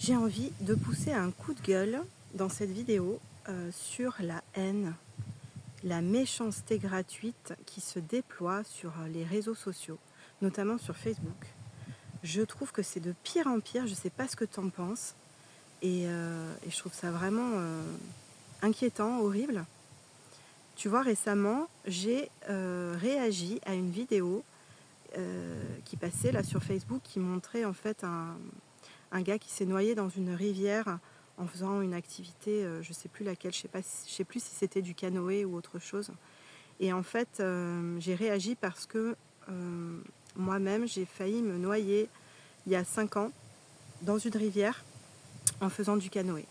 J'ai envie de pousser un coup de gueule dans cette vidéo sur la haine, la méchanceté gratuite qui se déploie sur les réseaux sociaux, notamment sur Facebook. Je trouve que c'est de pire en pire, je ne sais pas ce que tu en penses, et je trouve ça vraiment inquiétant, horrible. Tu vois, récemment, j'ai réagi à une vidéo qui passait là sur Facebook qui montrait en fait un gars qui s'est noyé dans une rivière en faisant une activité, je ne sais plus laquelle, je sais plus si c'était du canoë ou autre chose. Et en fait, j'ai réagi parce que moi-même, j'ai failli me noyer il y a 5 ans dans une rivière en faisant du canoë.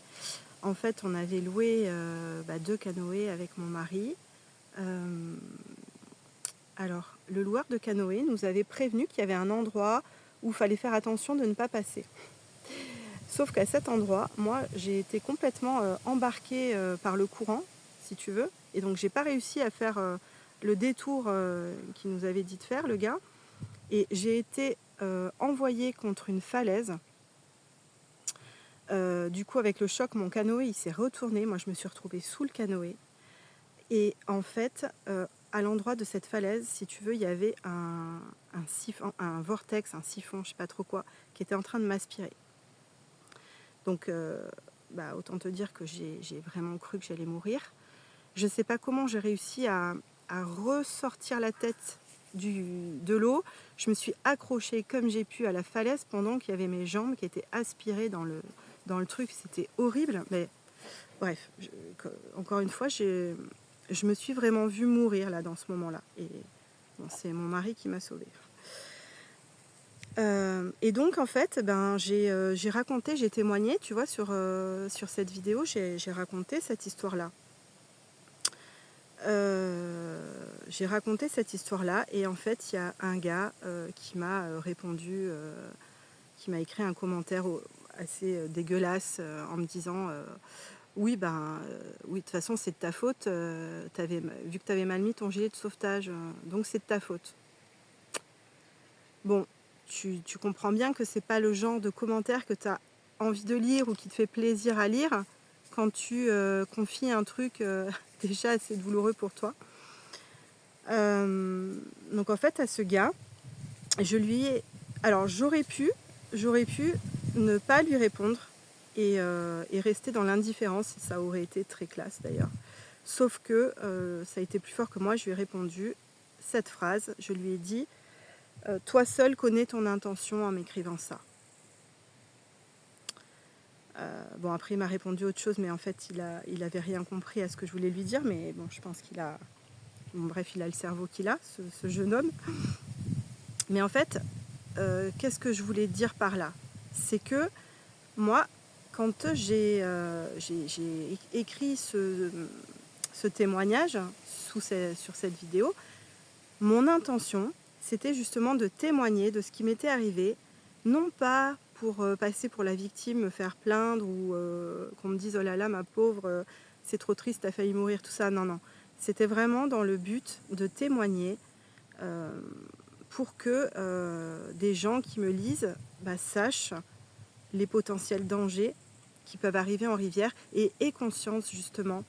En fait, on avait loué 2 canoës avec mon mari. Alors, le loueur de canoë nous avait prévenu qu'il y avait un endroit où il fallait faire attention de ne pas passer. Sauf qu'à cet endroit, moi, j'ai été complètement embarquée par le courant, si tu veux. Et donc, j'ai pas réussi à faire le détour qu'il nous avait dit de faire, le gars. Et j'ai été envoyée contre une falaise. Du coup, avec le choc, mon canoë, il s'est retourné. Moi, je me suis retrouvée sous le canoë. Et en fait, à l'endroit de cette falaise, si tu veux, il y avait un siphon, un vortex, un siphon, je sais pas trop quoi, qui était en train de m'aspirer. Donc, autant te dire que j'ai vraiment cru que j'allais mourir. Je ne sais pas comment j'ai réussi à ressortir la tête de l'eau. Je me suis accrochée comme j'ai pu à la falaise pendant qu'il y avait mes jambes qui étaient aspirées dans le truc. C'était horrible. Mais bref, encore une fois, je me suis vraiment vue mourir là dans ce moment-là. Et bon, c'est mon mari qui m'a sauvée. Et donc en fait, j'ai raconté, j'ai témoigné, tu vois, sur cette vidéo, j'ai raconté cette histoire-là. J'ai raconté cette histoire-là et en fait, il y a un gars qui m'a répondu, qui m'a écrit un commentaire assez dégueulasse en me disant oui, oui, de toute façon, c'est de ta faute, vu que tu avais mal mis ton gilet de sauvetage, donc c'est de ta faute. Bon, tu comprends bien que c'est pas le genre de commentaire que tu as envie de lire ou qui te fait plaisir à lire quand tu confies un truc déjà assez douloureux pour toi. Donc en fait, à ce gars, je lui ai... Alors j'aurais pu ne pas lui répondre et rester dans l'indifférence, ça aurait été très classe d'ailleurs. Sauf que ça a été plus fort que moi, je lui ai répondu cette phrase, je lui ai dit toi seul connais ton intention en m'écrivant ça. Bon, après il m'a répondu autre chose, mais en fait il avait rien compris à ce que je voulais lui dire, mais bon, je pense qu'il a... Bon, bref, il a le cerveau qu'il a, ce jeune homme. Mais en fait, qu'est-ce que je voulais dire par là? C'est que moi, quand j'ai écrit ce témoignage sur cette vidéo, mon intention, c'était justement de témoigner de ce qui m'était arrivé, non pas pour passer pour la victime, me faire plaindre ou qu'on me dise « Oh là là, ma pauvre, c'est trop triste, t'as failli mourir », tout ça. Non, non. C'était vraiment dans le but de témoigner pour que des gens qui me lisent sachent les potentiels dangers qui peuvent arriver en rivière et aient conscience justement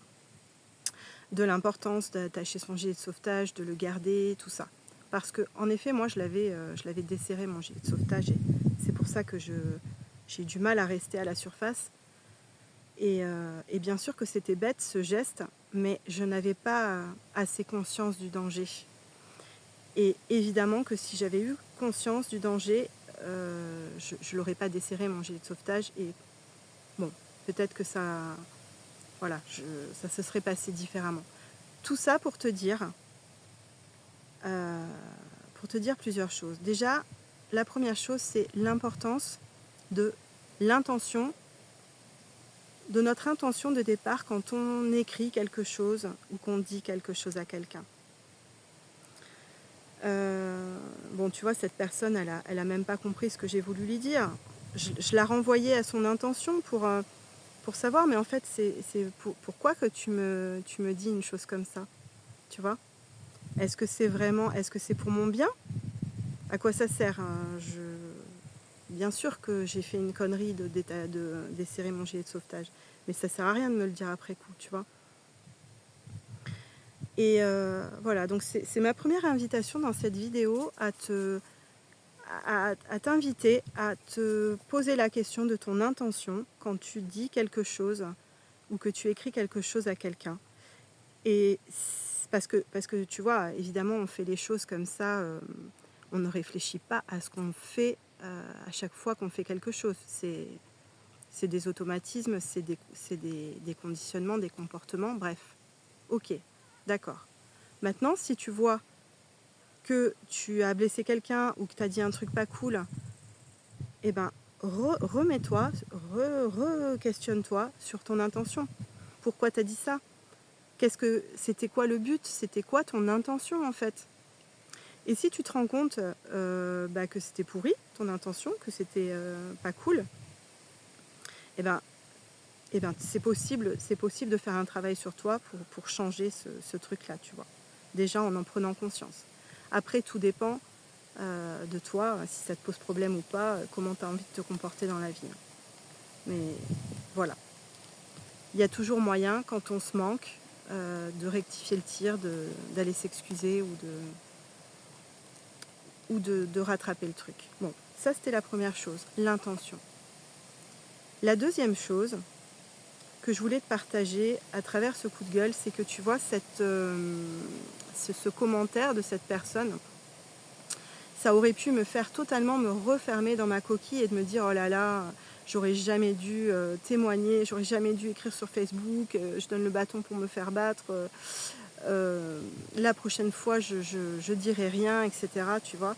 de l'importance d'attacher son gilet de sauvetage, de le garder, tout ça. Parce que en effet, moi, je l'avais desserré mon gilet de sauvetage et c'est pour ça que j'ai du mal à rester à la surface. Et bien sûr que c'était bête ce geste, mais je n'avais pas assez conscience du danger. Et évidemment que si j'avais eu conscience du danger, je ne l'aurais pas desserré mon gilet de sauvetage. Et bon, peut-être que ça se serait passé différemment. Tout ça pour te dire plusieurs choses. Déjà, la première chose, c'est l'importance de l'intention, de notre intention de départ quand on écrit quelque chose ou qu'on dit quelque chose à quelqu'un. Bon, tu vois, cette personne, elle a même pas compris ce que j'ai voulu lui dire. Je la renvoyais à son intention pour savoir, mais en fait, pourquoi que tu me dis une chose comme ça, tu vois? Est-ce que c'est pour mon bien? À quoi ça sert? bien sûr que j'ai fait une connerie de desserrer mon gilet de sauvetage, mais ça sert à rien de me le dire après coup, tu vois. Et voilà, donc c'est ma première invitation dans cette vidéo à t'inviter à te poser la question de ton intention quand tu dis quelque chose ou que tu écris quelque chose à quelqu'un. Et parce que tu vois, évidemment, on fait les choses comme ça, on ne réfléchit pas à ce qu'on fait à chaque fois qu'on fait quelque chose. C'est des automatismes, c'est des conditionnements, des comportements, bref. Ok, d'accord. Maintenant, si tu vois que tu as blessé quelqu'un ou que tu as dit un truc pas cool, eh ben, remets-toi, re-questionne-toi sur ton intention. Pourquoi tu as dit ça? C'était quoi le but? C'était quoi ton intention en fait? Et si tu te rends compte que c'était pourri, ton intention, que c'était pas cool, eh ben, c'est possible de faire un travail sur toi pour changer ce truc-là, tu vois. Déjà en prenant conscience. Après, tout dépend de toi, si ça te pose problème ou pas, comment tu as envie de te comporter dans la vie. Mais voilà. Il y a toujours moyen, quand on se manque, de rectifier le tir, d'aller s'excuser ou de rattraper le truc. Bon, ça c'était la première chose, l'intention. La deuxième chose que je voulais te partager à travers ce coup de gueule, c'est que tu vois ce commentaire de cette personne, ça aurait pu me faire totalement me refermer dans ma coquille et de me dire oh là là, j'aurais jamais dû témoigner, j'aurais jamais dû écrire sur Facebook, je donne le bâton pour me faire battre, la prochaine fois je dirai rien, etc. Tu vois.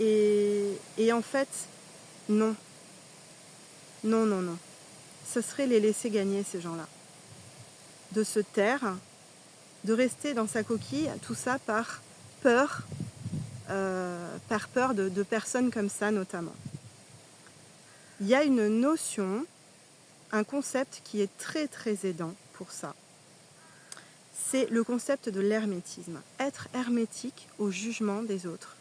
Et en fait, non. Non, non, non. Ce serait les laisser gagner, ces gens-là. De se taire, de rester dans sa coquille, tout ça par peur de personnes comme ça notamment. Il y a une notion, un concept qui est très très aidant pour ça. C'est le concept de l'hermétisme. Être hermétique au jugement des autres.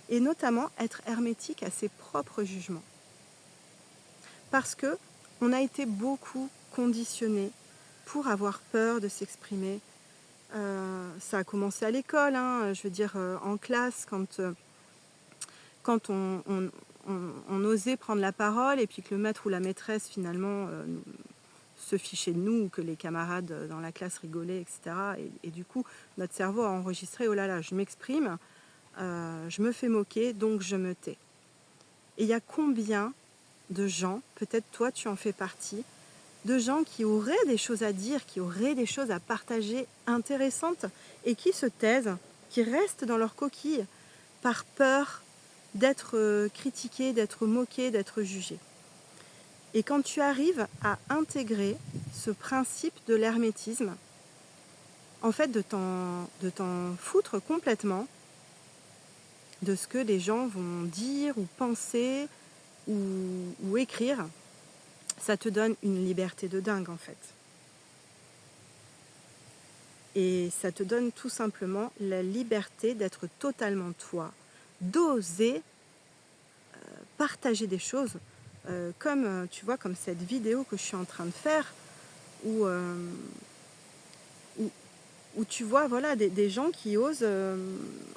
Et notamment être hermétique à ses propres jugements. Parce que on a été beaucoup conditionnés pour avoir peur de s'exprimer. Ça a commencé à l'école, hein, je veux dire en classe, quand on osait prendre la parole et puis que le maître ou la maîtresse finalement se fichait de nous ou que les camarades dans la classe rigolaient, etc. Et du coup, notre cerveau a enregistré, oh là là, je m'exprime, je me fais moquer, donc je me tais. Et il y a combien de gens, peut-être toi tu en fais partie, de gens qui auraient des choses à dire, qui auraient des choses à partager intéressantes et qui se taisent, qui restent dans leur coquille par peur d'être critiqués, d'être moqués, d'être jugés. Et quand tu arrives à intégrer ce principe de l'hermétisme, en fait de t'en foutre complètement de ce que les gens vont dire ou penser ou écrire, ça te donne une liberté de dingue en fait. Et ça te donne tout simplement la liberté d'être totalement toi, d'oser partager des choses comme tu vois, comme cette vidéo que je suis en train de faire où, où tu vois voilà, des gens qui osent,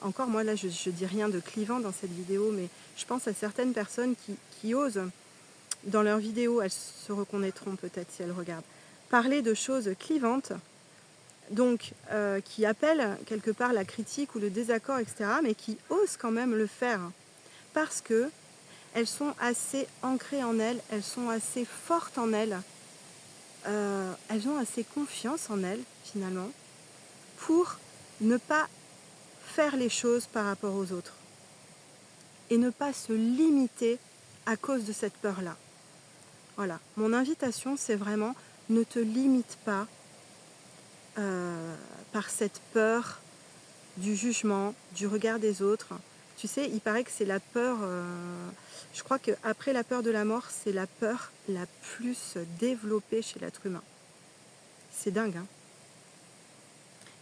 encore moi là je dis rien de clivant dans cette vidéo, mais je pense à certaines personnes qui osent dans leurs vidéos, elles se reconnaîtront peut-être si elles regardent, parler de choses clivantes, donc qui appellent quelque part la critique ou le désaccord, etc., mais qui osent quand même le faire parce que elles sont assez ancrées en elles, elles sont assez fortes en elles, elles ont assez confiance en elles finalement pour ne pas faire les choses par rapport aux autres et ne pas se limiter à cause de cette peur-là. Voilà, mon invitation c'est vraiment ne te limite pas par cette peur du jugement, du regard des autres. Tu sais, il paraît que c'est la peur, je crois qu'après la peur de la mort, c'est la peur la plus développée chez l'être humain. C'est dingue, hein.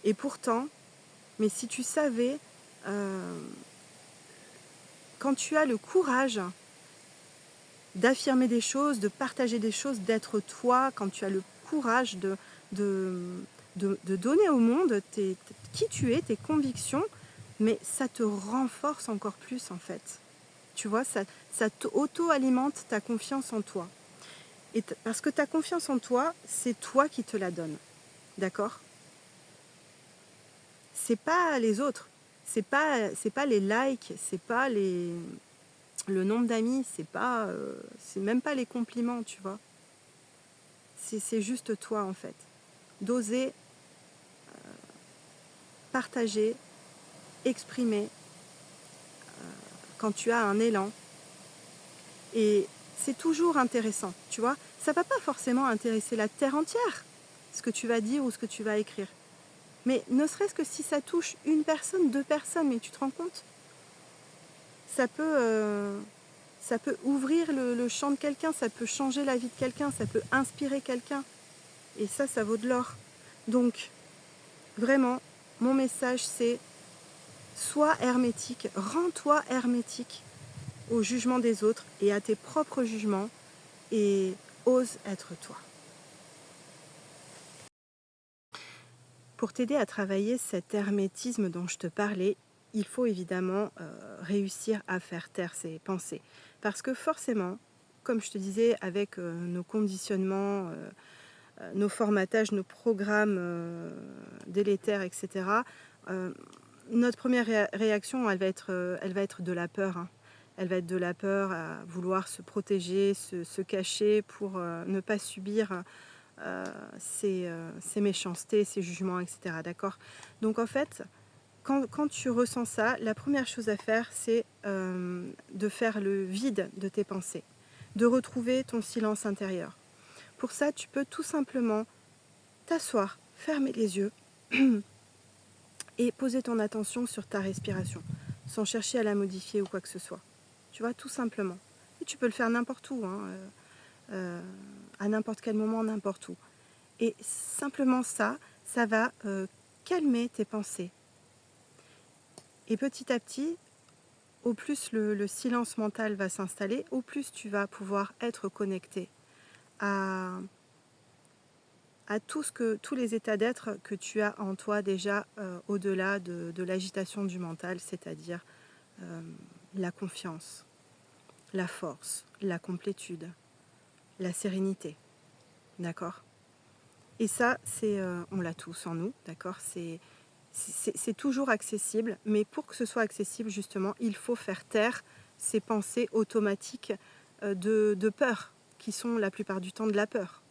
Et pourtant, mais si tu savais, quand tu as le courage d'affirmer des choses, de partager des choses, d'être toi, quand tu as le courage de, de donner au monde qui tu es, tes convictions, mais ça te renforce encore plus en fait. Tu vois, ça auto-alimente ta confiance en toi. Parce que ta confiance en toi, c'est toi qui te la donne. D'accord? C'est pas les autres. C'est pas les likes, c'est pas le nombre d'amis, c'est même pas les compliments, tu vois. C'est juste toi en fait. D'oser partager, exprimer quand tu as un élan. Et c'est toujours intéressant, tu vois. Ça va pas forcément intéresser la terre entière, ce que tu vas dire ou ce que tu vas écrire. Mais ne serait-ce que si ça touche une personne, deux personnes, mais tu te rends compte, ça peut ouvrir le champ de quelqu'un, ça peut changer la vie de quelqu'un, ça peut inspirer quelqu'un. Et ça vaut de l'or. Donc, vraiment, mon message, c'est sois hermétique, rends-toi hermétique au jugement des autres et à tes propres jugements et ose être toi. Pour t'aider à travailler cet hermétisme dont je te parlais, il faut évidemment réussir à faire taire ses pensées. Parce que forcément, comme je te disais, avec nos conditionnements, nos formatages, nos programmes délétères, etc., notre première réaction, elle va être de la peur. Hein. Elle va être de la peur à vouloir se protéger, se cacher pour ne pas subir ces méchancetés, ces jugements, etc. D'accord? Donc en fait, quand tu ressens ça, la première chose à faire, c'est de faire le vide de tes pensées, de retrouver ton silence intérieur. Pour ça, tu peux tout simplement t'asseoir, fermer les yeux et poser ton attention sur ta respiration, sans chercher à la modifier ou quoi que ce soit. Tu vois, tout simplement. Et tu peux le faire n'importe où, hein, à n'importe quel moment, n'importe où. Et simplement ça va calmer tes pensées. Et petit à petit, au plus le silence mental va s'installer, au plus tu vas pouvoir être connecté à tous les états d'être que tu as en toi déjà au-delà de l'agitation du mental, c'est-à-dire la confiance, la force, la complétude, la sérénité. D'accord? Et ça, on l'a tous en nous, d'accord? C'est toujours accessible, mais pour que ce soit accessible, justement, il faut faire taire ces pensées automatiques de peur, qui sont la plupart du temps de la peur.